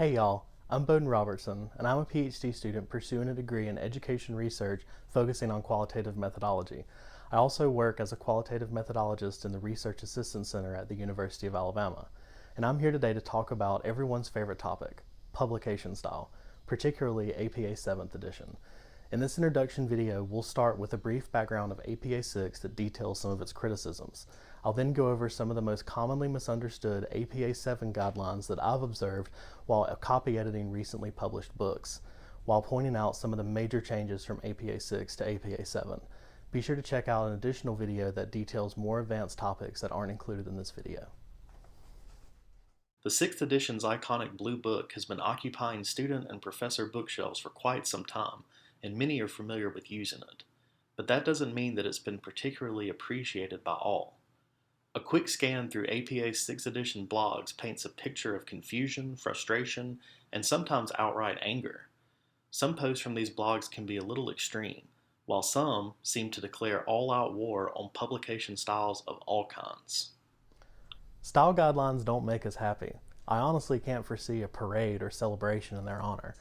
Hey y'all, I'm Boden Robertson, and I'm a PhD student pursuing a degree in education research focusing on qualitative methodology. I also work as a qualitative methodologist in the Research Assistance Center at the University of Alabama. And I'm here today to talk about everyone's favorite topic, publication style, particularly APA 7th edition. In this introduction video, we'll start with a brief background of APA 6 that details some of its criticisms. I'll then go over some of the most commonly misunderstood APA 7 guidelines that I've observed while copy editing recently published books, while pointing out some of the major changes from APA 6 to APA 7. Be sure to check out an additional video that details more advanced topics that aren't included in this video. The 6th edition's iconic blue book has been occupying student and professor bookshelves for quite some time, and many are familiar with using it. But that doesn't mean that it's been particularly appreciated by all. A quick scan through APA's 6th edition blogs paints a picture of confusion, frustration, and sometimes outright anger. Some posts from these blogs can be a little extreme, while some seem to declare all-out war on publication styles of all kinds. Style guidelines don't make us happy. I honestly can't foresee a parade or celebration in their honor,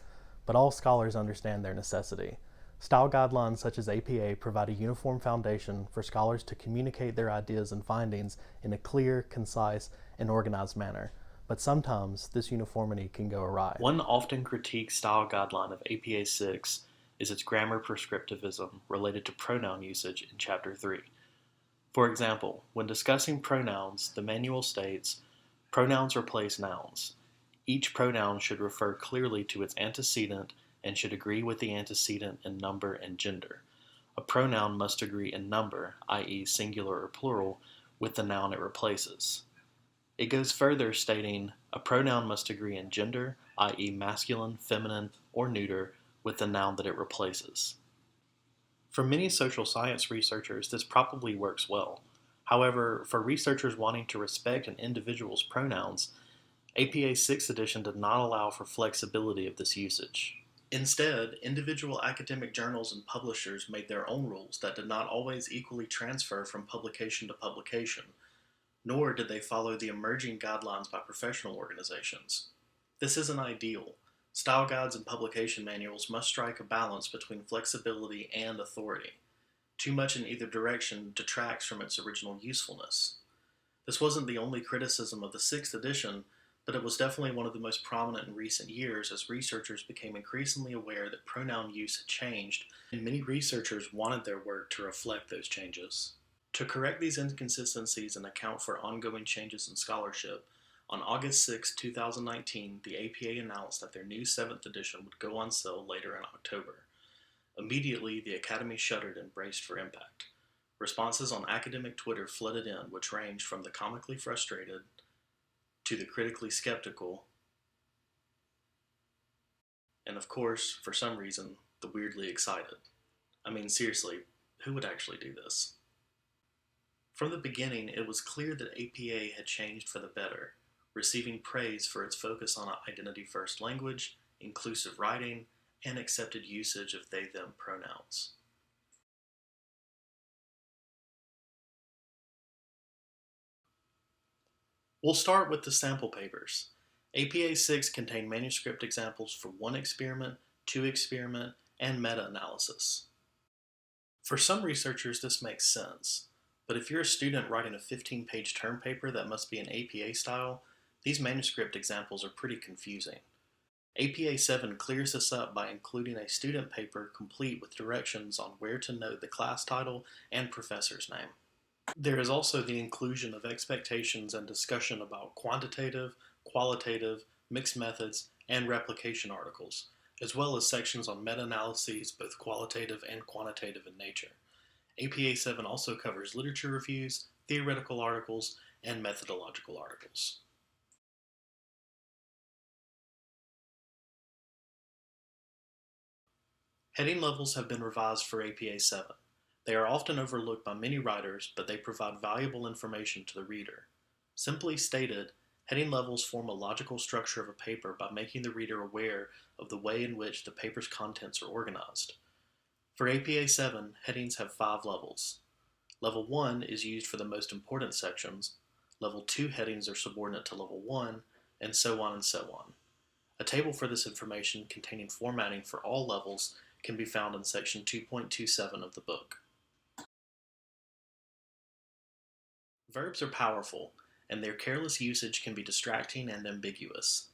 but all scholars understand their necessity. Style guidelines such as APA provide a uniform foundation for scholars to communicate their ideas and findings in a clear, concise, and organized manner. But sometimes this uniformity can go awry. One often critiqued style guideline of APA 6 is its grammar prescriptivism related to pronoun usage in Chapter 3. For example, when discussing pronouns, the manual states, pronouns replace nouns. Each pronoun should refer clearly to its antecedent and should agree with the antecedent in number and gender. A pronoun must agree in number, i.e. singular or plural, with the noun it replaces. It goes further stating, a pronoun must agree in gender, i.e. masculine, feminine, or neuter, with the noun that it replaces. For many social science researchers, this probably works well. However, for researchers wanting to respect an individual's pronouns, APA 6th edition did not allow for flexibility of this usage. Instead, individual academic journals and publishers made their own rules that did not always equally transfer from publication to publication, nor did they follow the emerging guidelines by professional organizations. This isn't ideal. Style guides and publication manuals must strike a balance between flexibility and authority. Too much in either direction detracts from its original usefulness. This wasn't the only criticism of the 6th edition, but it was definitely one of the most prominent in recent years as researchers became increasingly aware that pronoun use had changed, and many researchers wanted their work to reflect those changes. To correct these inconsistencies and account for ongoing changes in scholarship, on August 6, 2019, the APA announced that their new 7th edition would go on sale later in October. Immediately, the Academy shuddered and braced for impact. Responses on academic Twitter flooded in, which ranged from the comically frustrated to the critically skeptical, and of course, for some reason, the weirdly excited. I mean, seriously, who would actually do this? From the beginning, it was clear that APA had changed for the better, receiving praise for its focus on identity-first language, inclusive writing, and accepted usage of they-them pronouns. We'll start with the sample papers. APA 6 contained manuscript examples for 1 experiment, 2 experiment, and meta-analysis. For some researchers, this makes sense, but if you're a student writing a 15-page term paper that must be in APA style, these manuscript examples are pretty confusing. APA 7 clears this up by including a student paper complete with directions on where to note the class title and professor's name. There is also the inclusion of expectations and discussion about quantitative, qualitative, mixed methods, and replication articles, as well as sections on meta-analyses, both qualitative and quantitative in nature. APA 7 also covers literature reviews, theoretical articles, and methodological articles. Heading levels have been revised for APA 7. They are often overlooked by many writers, but they provide valuable information to the reader. Simply stated, heading levels form a logical structure of a paper by making the reader aware of the way in which the paper's contents are organized. For APA 7, headings have 5 levels. Level 1 is used for the most important sections, Level 2 headings are subordinate to Level 1, and so on and so on. A table for this information containing formatting for all levels can be found in section 2.27 of the book. Verbs are powerful, and their careless usage can be distracting and ambiguous.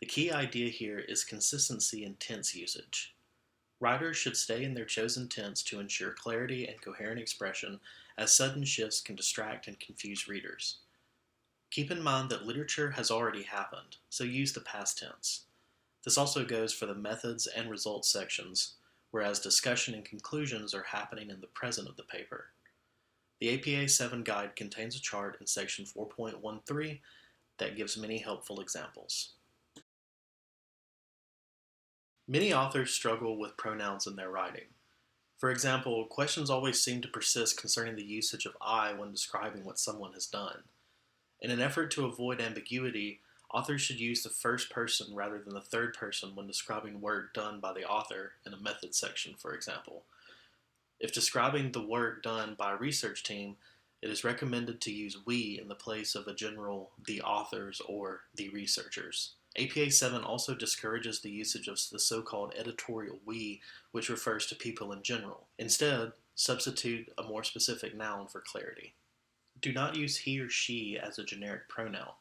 The key idea here is consistency in tense usage. Writers should stay in their chosen tense to ensure clarity and coherent expression, as sudden shifts can distract and confuse readers. Keep in mind that literature has already happened, so use the past tense. This also goes for the methods and results sections, whereas discussion and conclusions are happening in the present of the paper. The APA 7 guide contains a chart in section 4.13 that gives many helpful examples. Many authors struggle with pronouns in their writing. For example, questions always seem to persist concerning the usage of I when describing what someone has done. In an effort to avoid ambiguity, authors should use the first person rather than the third person when describing work done by the author in a method section, for example. If describing the work done by a research team, it is recommended to use we in the place of a general the authors or the researchers. APA 7 also discourages the usage of the so-called editorial we, which refers to people in general. Instead, substitute a more specific noun for clarity. Do not use he or she as a generic pronoun.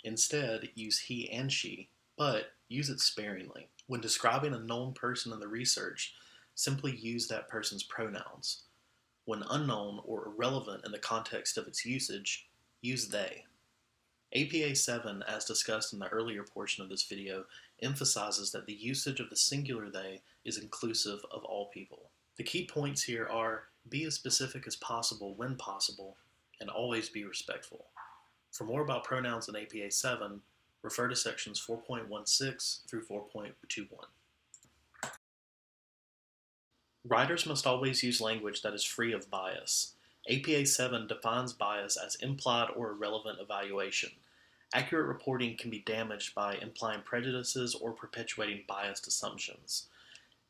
Instead, use he and she, but use it sparingly. When describing a known person in the research, simply use that person's pronouns. When unknown or irrelevant in the context of its usage, use they. APA 7, as discussed in the earlier portion of this video, emphasizes that the usage of the singular they is inclusive of all people. The key points here are be as specific as possible when possible, and always be respectful. For more about pronouns in APA 7, refer to sections 4.16 through 4.21. Writers must always use language that is free of bias. APA 7 defines bias as implied or irrelevant evaluation. Accurate reporting can be damaged by implying prejudices or perpetuating biased assumptions.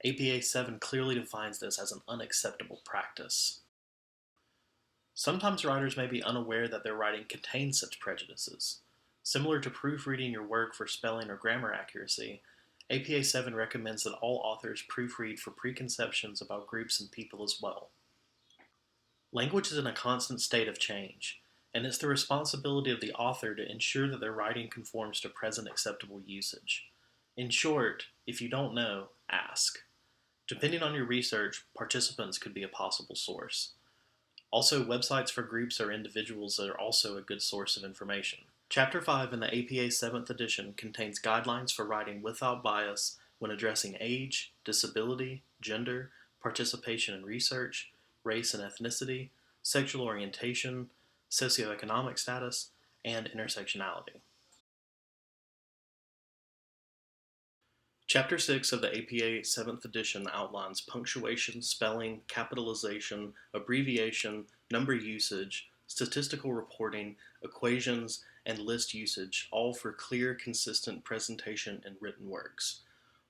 APA 7 clearly defines this as an unacceptable practice. Sometimes writers may be unaware that their writing contains such prejudices. Similar to proofreading your work for spelling or grammar accuracy, APA 7 recommends that all authors proofread for preconceptions about groups and people as well. Language is in a constant state of change, and it's the responsibility of the author to ensure that their writing conforms to present acceptable usage. In short, if you don't know, ask. Depending on your research, participants could be a possible source. Also, websites for groups or individuals are also a good source of information. Chapter 5 in the APA 7th edition contains guidelines for writing without bias when addressing age, disability, gender, participation in research, race and ethnicity, sexual orientation, socioeconomic status, and intersectionality. Chapter 6 of the APA 7th edition outlines punctuation, spelling, capitalization, abbreviation, number usage, statistical reporting, equations, and list usage, all for clear, consistent presentation in written works.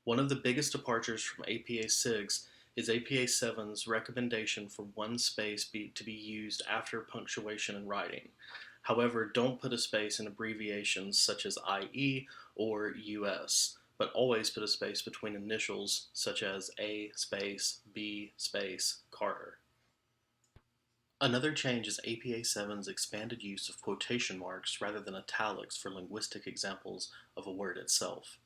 One of the biggest departures from APA 6 is APA 7's recommendation for one space to be used after punctuation in writing. However, don't put a space in abbreviations such as IE or US, but always put a space between initials such as A space B space Carter. Another change is APA 7's expanded use of quotation marks rather than italics for linguistic examples of a word itself.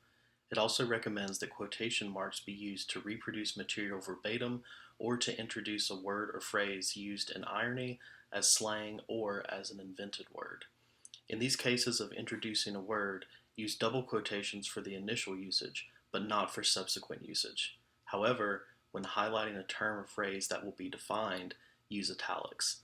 It also recommends that quotation marks be used to reproduce material verbatim or to introduce a word or phrase used in irony, as slang, or as an invented word. In these cases of introducing a word, use double quotations for the initial usage, but not for subsequent usage. However, when highlighting a term or phrase that will be defined, use italics.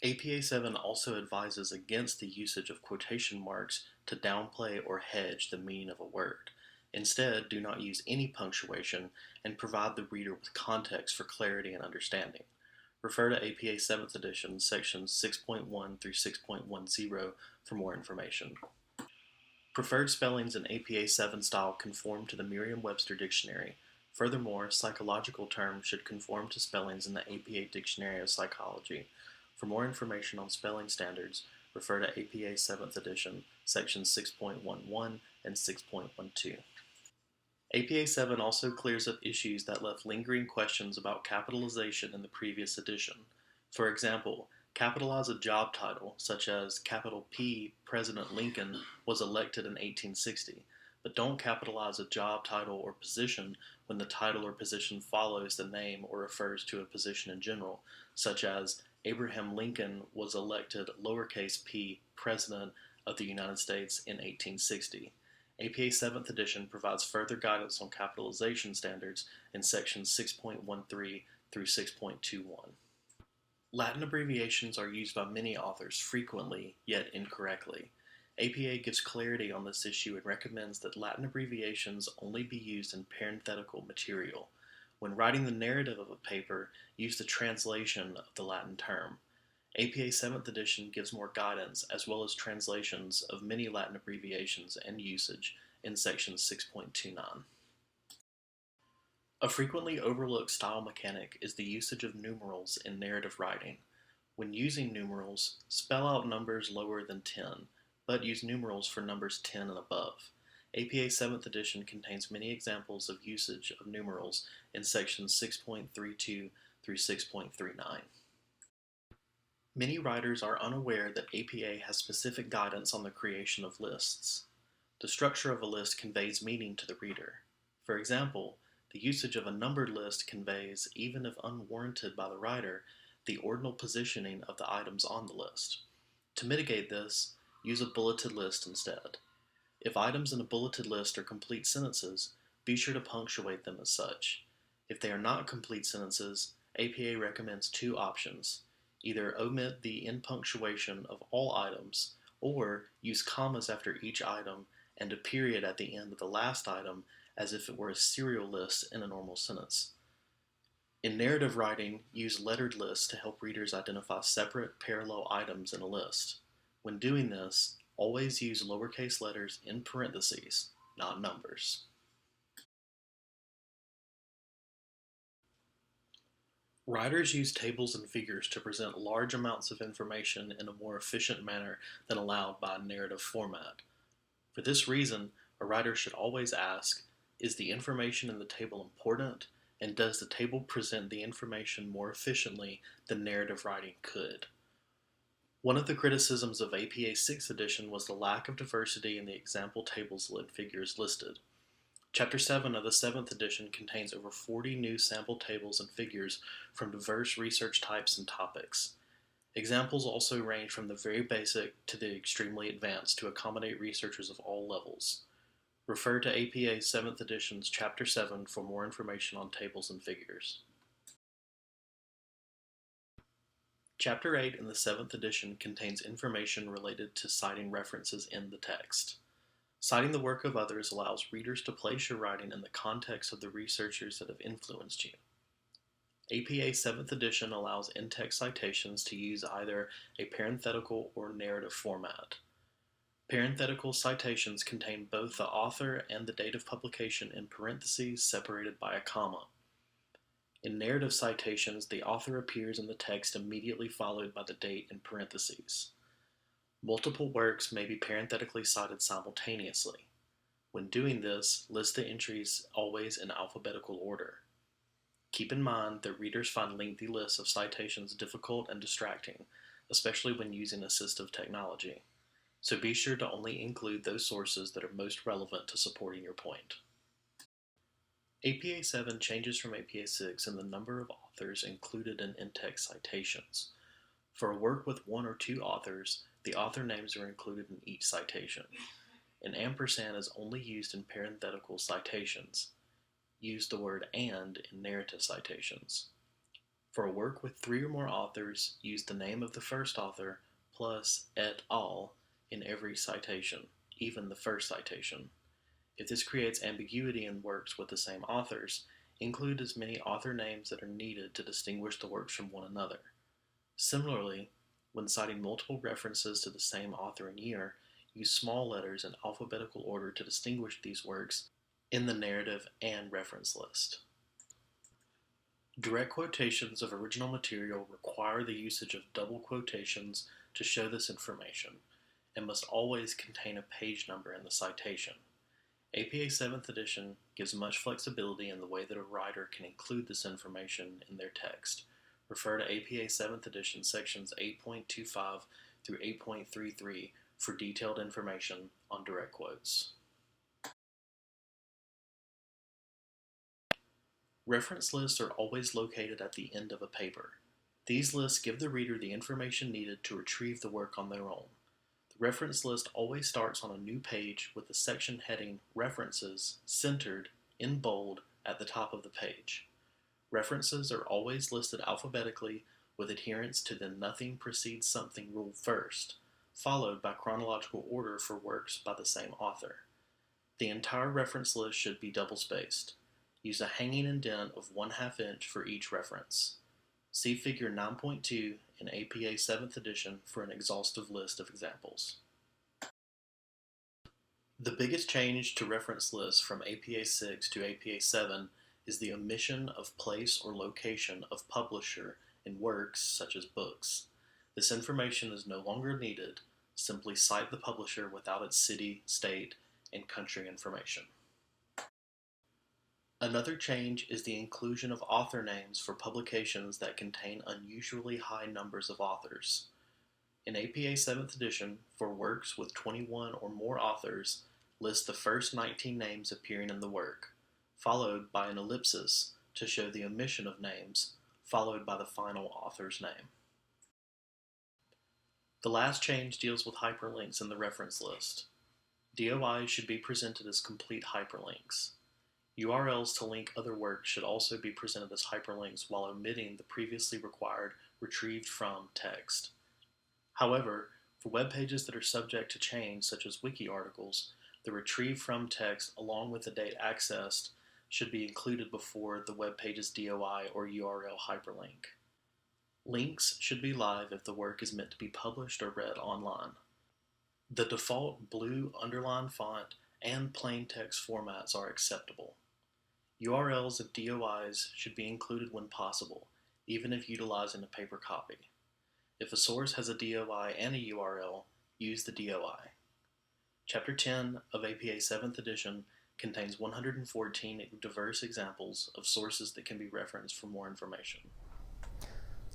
APA 7 also advises against the usage of quotation marks to downplay or hedge the meaning of a word. Instead, do not use any punctuation and provide the reader with context for clarity and understanding. Refer to APA 7th edition, sections 6.1 through 6.10 for more information. Preferred spellings in APA 7 style conform to the Merriam-Webster dictionary. Furthermore, psychological terms should conform to spellings in the APA Dictionary of Psychology. For more information on spelling standards, refer to APA 7th edition, sections 6.11 and 6.12. APA 7 also clears up issues that left lingering questions about capitalization in the previous edition. For example, capitalize a job title, such as capital P, President Lincoln was elected in 1860, but don't capitalize a job title or position when the title or position follows the name or refers to a position in general, such as Abraham Lincoln was elected lowercase p President of the United States in 1860. APA 7th edition provides further guidance on capitalization standards in sections 6.13 through 6.21. Latin abbreviations are used by many authors frequently, yet incorrectly. APA gives clarity on this issue and recommends that Latin abbreviations only be used in parenthetical material. When writing the narrative of a paper, use the translation of the Latin term. APA 7th edition gives more guidance as well as translations of many Latin abbreviations and usage in section 6.29. A frequently overlooked style mechanic is the usage of numerals in narrative writing. When using numerals, spell out numbers lower than 10, but use numerals for numbers 10 and above. APA 7th edition contains many examples of usage of numerals in sections 6.32 through 6.39. Many writers are unaware that APA has specific guidance on the creation of lists. The structure of a list conveys meaning to the reader. For example, the usage of a numbered list conveys, even if unwarranted by the writer, the ordinal positioning of the items on the list. To mitigate this, use a bulleted list instead. If items in a bulleted list are complete sentences, be sure to punctuate them as such. If they are not complete sentences, APA recommends two options. Either omit the end punctuation of all items, or use commas after each item and a period at the end of the last item as if it were a serial list in a normal sentence. In narrative writing, use lettered lists to help readers identify separate parallel items in a list. When doing this, always use lowercase letters in parentheses, not numbers. Writers use tables and figures to present large amounts of information in a more efficient manner than allowed by a narrative format. For this reason, a writer should always ask, is the information in the table important, and does the table present the information more efficiently than narrative writing could? One of the criticisms of APA 6th edition was the lack of diversity in the example tables and figures listed. Chapter 7 of the 7th edition contains over 40 new sample tables and figures from diverse research types and topics. Examples also range from the very basic to the extremely advanced to accommodate researchers of all levels. Refer to APA 7th edition's Chapter 7 for more information on tables and figures. Chapter 8 in the 7th edition contains information related to citing references in the text. Citing the work of others allows readers to place your writing in the context of the researchers that have influenced you. APA 7th edition allows in-text citations to use either a parenthetical or narrative format. Parenthetical citations contain both the author and the date of publication in parentheses separated by a comma. In narrative citations, the author appears in the text immediately followed by the date in parentheses. Multiple works may be parenthetically cited simultaneously. When doing this, list the entries always in alphabetical order. Keep in mind that readers find lengthy lists of citations difficult and distracting, especially when using assistive technology. So be sure to only include those sources that are most relevant to supporting your point. APA 7 changes from APA 6 in the number of authors included in in-text citations. For a work with one or two authors, the author names are included in each citation. An ampersand is only used in parenthetical citations. Use the word "and" in narrative citations. For a work with three or more authors, use the name of the first author plus et al. In every citation, even the first citation. If this creates ambiguity in works with the same authors, include as many author names that are needed to distinguish the works from one another. Similarly, when citing multiple references to the same author and year, use small letters in alphabetical order to distinguish these works in the narrative and reference list. Direct quotations of original material require the usage of double quotations to show this information, and must always contain a page number in the citation. APA 7th edition gives much flexibility in the way that a writer can include this information in their text. Refer to APA 7th edition sections 8.25 through 8.33 for detailed information on direct quotes. Reference lists are always located at the end of a paper. These lists give the reader the information needed to retrieve the work on their own. The reference list always starts on a new page with the section heading References centered in bold at the top of the page. References are always listed alphabetically with adherence to the nothing precedes something rule first, followed by chronological order for works by the same author. The entire reference list should be double-spaced. Use a hanging indent of 1/2 inch for each reference. See Figure 9.2 in APA 7th edition for an exhaustive list of examples. The biggest change to reference lists from APA 6 to APA 7 is the omission of place or location of publisher in works such as books. This information is no longer needed. Simply cite the publisher without its city, state, and country information. Another change is the inclusion of author names for publications that contain unusually high numbers of authors. In APA 7th edition, for works with 21 or more authors, list the first 19 names appearing in the work, followed by an ellipsis to show the omission of names, followed by the final author's name. The last change deals with hyperlinks in the reference list. DOIs should be presented as complete hyperlinks. URLs to link other works should also be presented as hyperlinks while omitting the previously required retrieved from text. However, for web pages that are subject to change, such as wiki articles, the retrieved from text along with the date accessed should be included before the web page's DOI or URL hyperlink. Links should be live if the work is meant to be published or read online. The default blue underline font and plain text formats are acceptable. URLs of DOIs should be included when possible, even if utilizing a paper copy. If a source has a DOI and a URL, use the DOI. Chapter 10 of APA 7th edition contains 114 diverse examples of sources that can be referenced for more information.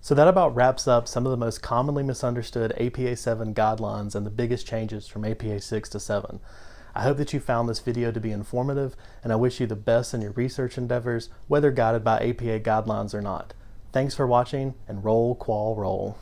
So that about wraps up some of the most commonly misunderstood APA 7 guidelines and the biggest changes from APA 6 to 7. I hope that you found this video to be informative, and I wish you the best in your research endeavors, whether guided by APA guidelines or not. Thanks for watching, and roll, qual, roll.